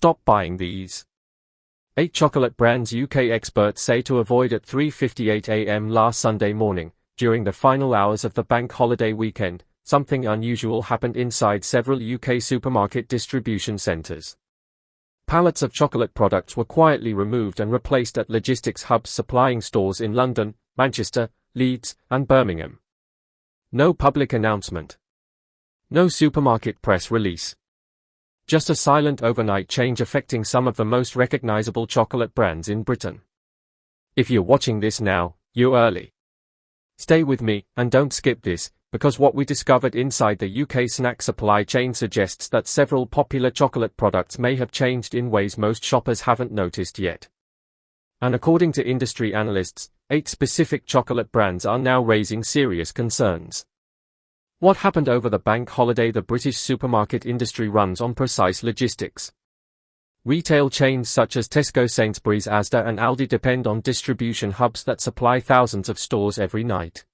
Stop buying these. 8 chocolate brands UK experts say to avoid at 3:58 a.m. last Sunday morning, during the final hours of the bank holiday weekend. Something unusual happened inside several UK supermarket distribution centres. Pallets of chocolate products were quietly removed and replaced at logistics hubs supplying stores in London, Manchester, Leeds, and Birmingham. No public announcement. No supermarket press release. Just a silent overnight change affecting some of the most recognisable chocolate brands in Britain. If you're watching this now, you're early. Stay with me, and don't skip this, because what we discovered inside the UK snack supply chain suggests that several popular chocolate products may have changed in ways most shoppers haven't noticed yet. And according to industry analysts, 8 specific chocolate brands are now raising serious concerns. What happened over the bank holiday? The British supermarket industry runs on precise logistics. Retail chains such as Tesco, Sainsbury's, Asda and Aldi depend on distribution hubs that supply thousands of stores every night.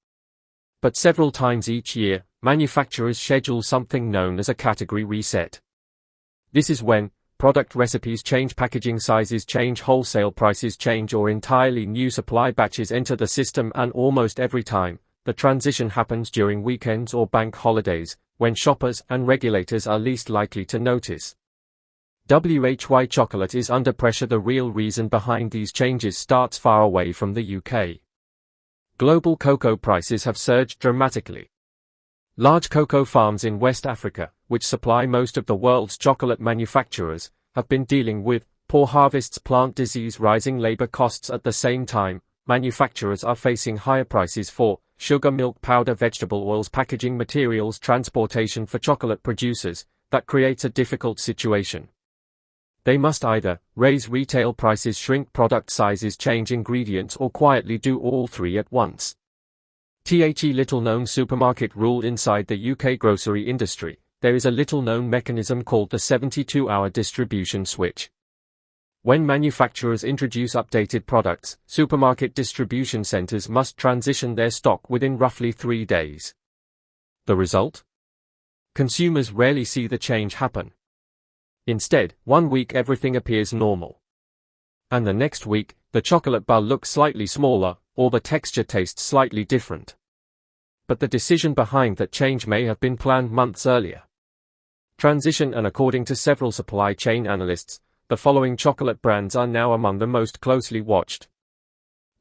But several times each year, manufacturers schedule something known as a category reset. This is when product recipes change, packaging sizes change, wholesale prices change, or entirely new supply batches enter the system, and almost every time, the transition happens during weekends or bank holidays, when shoppers and regulators are least likely to notice. WHY chocolate is under pressure. The real reason behind these changes starts far away from the UK. Global cocoa prices have surged dramatically. Large cocoa farms in West Africa, which supply most of the world's chocolate manufacturers, have been dealing with poor harvests, plant disease, rising labor costs. At the same time, manufacturers are facing higher prices for sugar, milk powder, vegetable oils, packaging materials, transportation. For chocolate producers, that creates a difficult situation. They must either raise retail prices, shrink product sizes, change ingredients, or quietly do all three at once. Little-known supermarket rule inside the UK grocery industry. There is a little-known mechanism called the 72-hour distribution switch. When manufacturers introduce updated products, supermarket distribution centres must transition their stock within roughly 3 days. The result? Consumers rarely see the change happen. Instead, 1 week everything appears normal. And the next week, the chocolate bar looks slightly smaller, or the texture tastes slightly different. But the decision behind that change may have been planned months earlier. Transition. And according to several supply chain analysts, the following chocolate brands are now among the most closely watched.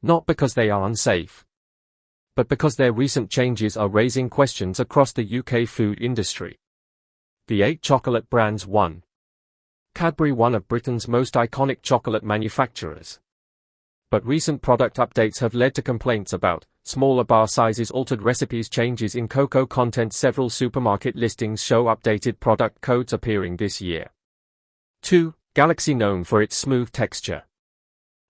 Not because they are unsafe, but because their recent changes are raising questions across the UK food industry. The 8 chocolate brands. 1. Cadbury, one of Britain's most iconic chocolate manufacturers. But recent product updates have led to complaints about smaller bar sizes, altered recipes, changes in cocoa content. Several supermarket listings show updated product codes appearing this year. 2. Galaxy, known for its smooth texture.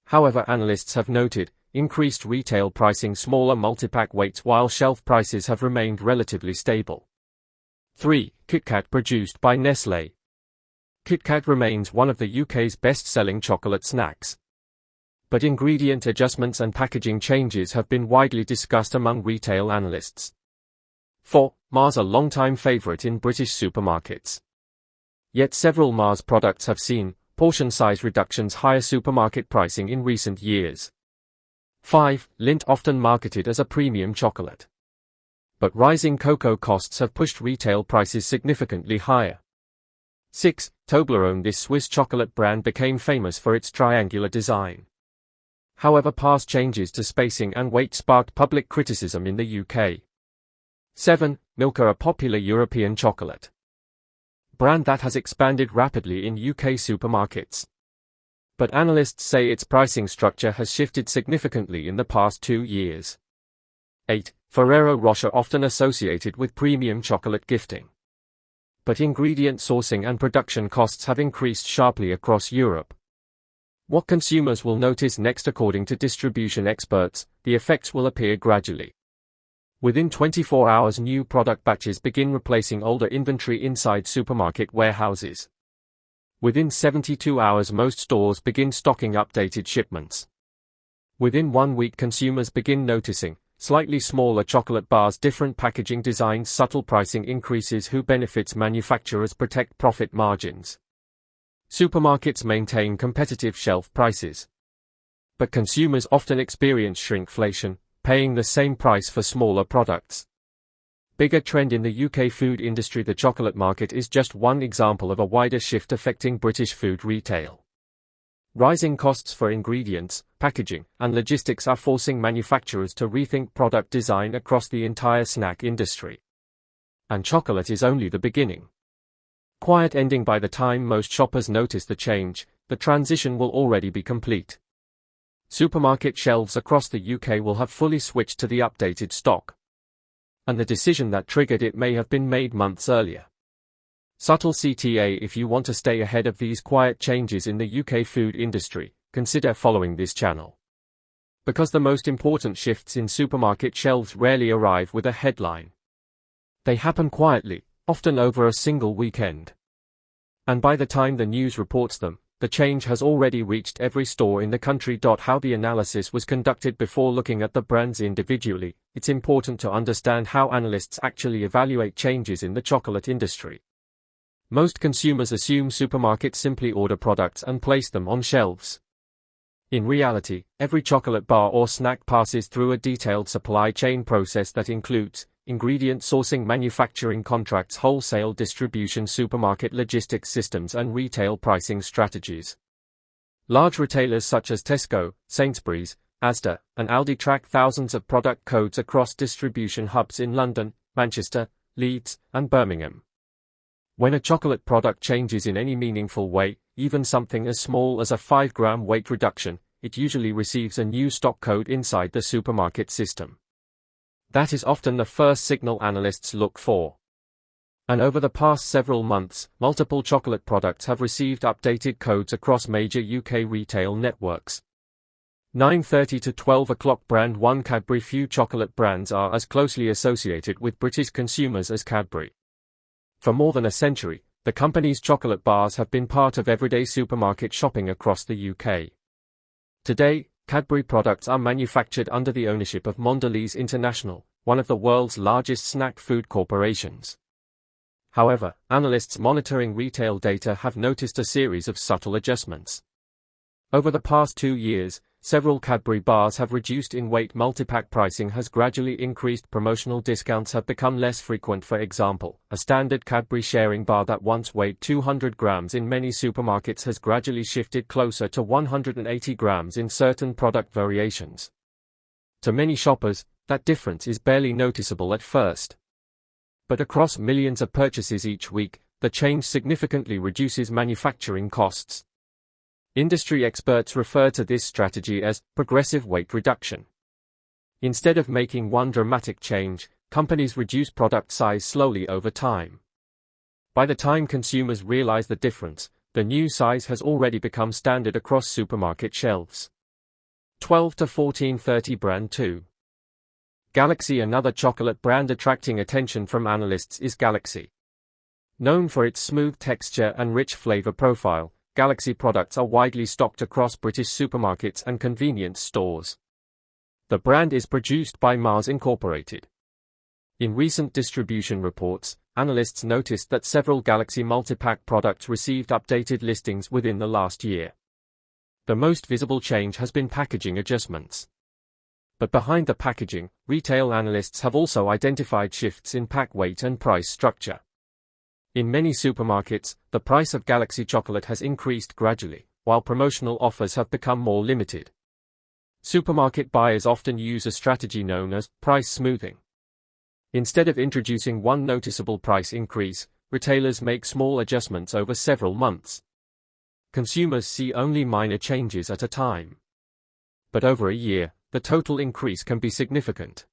However, analysts have noted increased retail pricing, smaller multipack weights, while shelf prices have remained relatively stable. 3. KitKat, produced by Nestlé. KitKat remains one of the UK's best-selling chocolate snacks. But ingredient adjustments and packaging changes have been widely discussed among retail analysts. 4. Mars, a long-time favourite in British supermarkets. Yet several Mars products have seen portion size reductions, higher supermarket pricing in recent years. 5. Lindt, often marketed as a premium chocolate. But rising cocoa costs have pushed retail prices significantly higher. 6. Toblerone, this Swiss chocolate brand became famous for its triangular design. However, past changes to spacing and weight sparked public criticism in the UK. 7. Milka, a popular European chocolate brand that has expanded rapidly in UK supermarkets. But analysts say its pricing structure has shifted significantly in the past 2 years. 8. Ferrero Rocher, often associated with premium chocolate gifting. But ingredient sourcing and production costs have increased sharply across Europe. What consumers will notice next? According to distribution experts, the effects will appear gradually. Within 24 hours, new product batches begin replacing older inventory inside supermarket warehouses. Within 72 hours, most stores begin stocking updated shipments. Within 1 week, consumers begin noticing slightly smaller chocolate bars, different packaging designs, subtle pricing increases. Who benefits? Manufacturers protect profit margins. Supermarkets maintain competitive shelf prices. But consumers often experience shrinkflation, paying the same price for smaller products. Bigger trend in the UK food industry. The chocolate market is just one example of a wider shift affecting British food retail. Rising costs for ingredients, packaging, and logistics are forcing manufacturers to rethink product design across the entire snack industry. And chocolate is only the beginning. Quiet ending. By the time most shoppers notice the change, the transition will already be complete. Supermarket shelves across the UK will have fully switched to the updated stock. And the decision that triggered it may have been made months earlier. Subtle CTA. If you want to stay ahead of these quiet changes in the UK food industry, consider following this channel. Because the most important shifts in supermarket shelves rarely arrive with a headline. They happen quietly, often over a single weekend. And by the time the news reports them, the change has already reached every store in the country. How the analysis was conducted. Before looking at the brands individually, it's important to understand how analysts actually evaluate changes in the chocolate industry. Most consumers assume supermarkets simply order products and place them on shelves. In reality, every chocolate bar or snack passes through a detailed supply chain process that includes ingredient sourcing, manufacturing contracts, wholesale distribution, supermarket logistics systems, and retail pricing strategies. Large retailers such as Tesco, Sainsbury's, Asda, and Aldi track thousands of product codes across distribution hubs in London, Manchester, Leeds, and Birmingham. When a chocolate product changes in any meaningful way, even something as small as a 5-gram weight reduction, it usually receives a new stock code inside the supermarket system. That is often the first signal analysts look for. And over the past several months, multiple chocolate products have received updated codes across major UK retail networks. 9:30 to 12 o'clock. Brand 1 Cadbury. Few chocolate brands are as closely associated with British consumers as Cadbury. For more than a century, the company's chocolate bars have been part of everyday supermarket shopping across the UK. Today, Cadbury products are manufactured under the ownership of Mondelez International, one of the world's largest snack food corporations. However, analysts monitoring retail data have noticed a series of subtle adjustments. Over the past 2 years, several Cadbury bars have reduced in weight. Multipack pricing has gradually increased. Promotional discounts have become less frequent. For example, a standard Cadbury sharing bar that once weighed 200 grams in many supermarkets has gradually shifted closer to 180 grams in certain product variations. To many shoppers, that difference is barely noticeable at first. But across millions of purchases each week, the change significantly reduces manufacturing costs. Industry experts refer to this strategy as progressive weight reduction. Instead of making one dramatic change, companies reduce product size slowly over time. By the time consumers realize the difference, the new size has already become standard across supermarket shelves. 12 to 14:30. Brand 2. Galaxy. Another chocolate brand attracting attention from analysts is Galaxy. Known for its smooth texture and rich flavor profile, Galaxy products are widely stocked across British supermarkets and convenience stores. The brand is produced by Mars Incorporated. In recent distribution reports, analysts noticed that several Galaxy multipack products received updated listings within the last year. The most visible change has been packaging adjustments. But behind the packaging, retail analysts have also identified shifts in pack weight and price structure. In many supermarkets, the price of Galaxy chocolate has increased gradually, while promotional offers have become more limited. Supermarket buyers often use a strategy known as price smoothing. Instead of introducing one noticeable price increase, retailers make small adjustments over several months. Consumers see only minor changes at a time. But over a year, the total increase can be significant.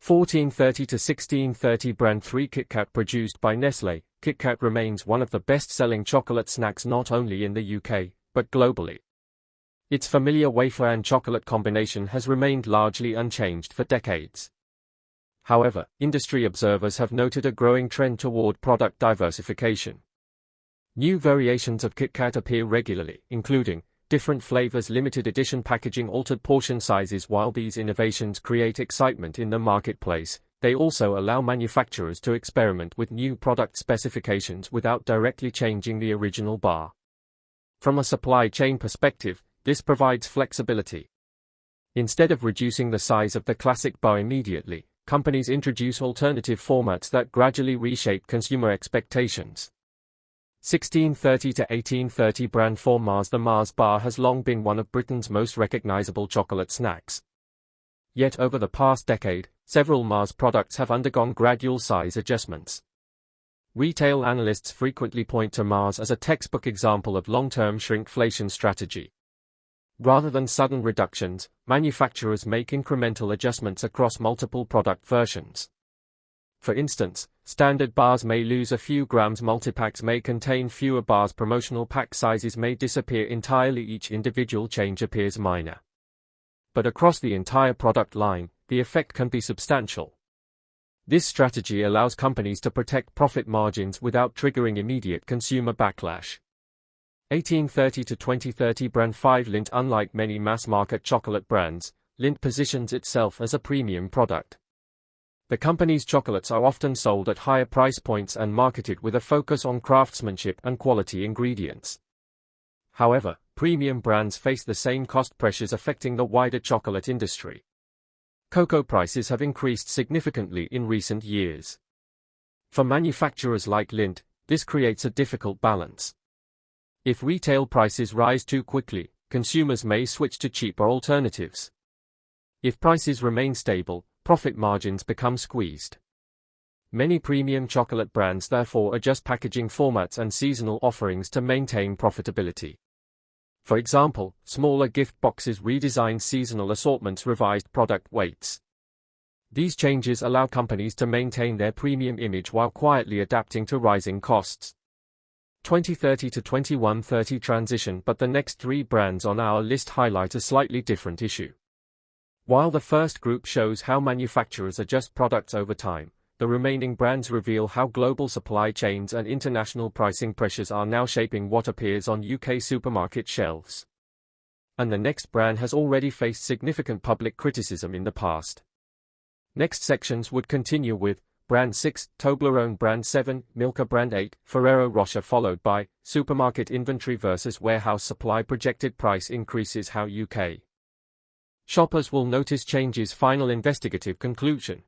14:30 to 16:30. Brand 3 KitKat. Produced by Nestlé, KitKat remains one of the best-selling chocolate snacks not only in the UK, but globally. Its familiar wafer and chocolate combination has remained largely unchanged for decades. However, industry observers have noted a growing trend toward product diversification. New variations of KitKat appear regularly, including different flavors, limited edition packaging, altered portion sizes. While these innovations create excitement in the marketplace, they also allow manufacturers to experiment with new product specifications without directly changing the original bar. From a supply chain perspective, this provides flexibility. Instead of reducing the size of the classic bar immediately, companies introduce alternative formats that gradually reshape consumer expectations. 1630 to 1830 brand for Mars. The Mars bar has long been one of Britain's most recognizable chocolate snacks. Yet over the past decade, several Mars products have undergone gradual size adjustments. Retail analysts frequently point to Mars as a textbook example of long-term shrinkflation strategy. Rather than sudden reductions, manufacturers make incremental adjustments across multiple product versions. For instance, standard bars may lose a few grams, multipacks may contain fewer bars, promotional pack sizes may disappear entirely. Each individual change appears minor, but across the entire product line, the effect can be substantial. This strategy allows companies to protect profit margins without triggering immediate consumer backlash. 1830 to 2030 brand 5 Lindt. Unlike many mass-market chocolate brands, Lindt positions itself as a premium product. The company's chocolates are often sold at higher price points and marketed with a focus on craftsmanship and quality ingredients. However, premium brands face the same cost pressures affecting the wider chocolate industry. Cocoa prices have increased significantly in recent years. For manufacturers like Lindt, this creates a difficult balance. If retail prices rise too quickly, consumers may switch to cheaper alternatives. If prices remain stable, profit margins become squeezed. Many premium chocolate brands therefore adjust packaging formats and seasonal offerings to maintain profitability. For example, smaller gift boxes redesign seasonal assortments, revised product weights. These changes allow companies to maintain their premium image while quietly adapting to rising costs. 2030 to 2130 transition. But the next three brands on our list highlight a slightly different issue. While the first group shows how manufacturers adjust products over time, the remaining brands reveal how global supply chains and international pricing pressures are now shaping what appears on UK supermarket shelves. And the next brand has already faced significant public criticism in the past. Next sections would continue with Brand 6, Toblerone Brand 7, Milka Brand 8, Ferrero Rocher, followed by Supermarket Inventory versus Warehouse Supply. Projected price increases, how UK shoppers will notice changes. Final investigative conclusion.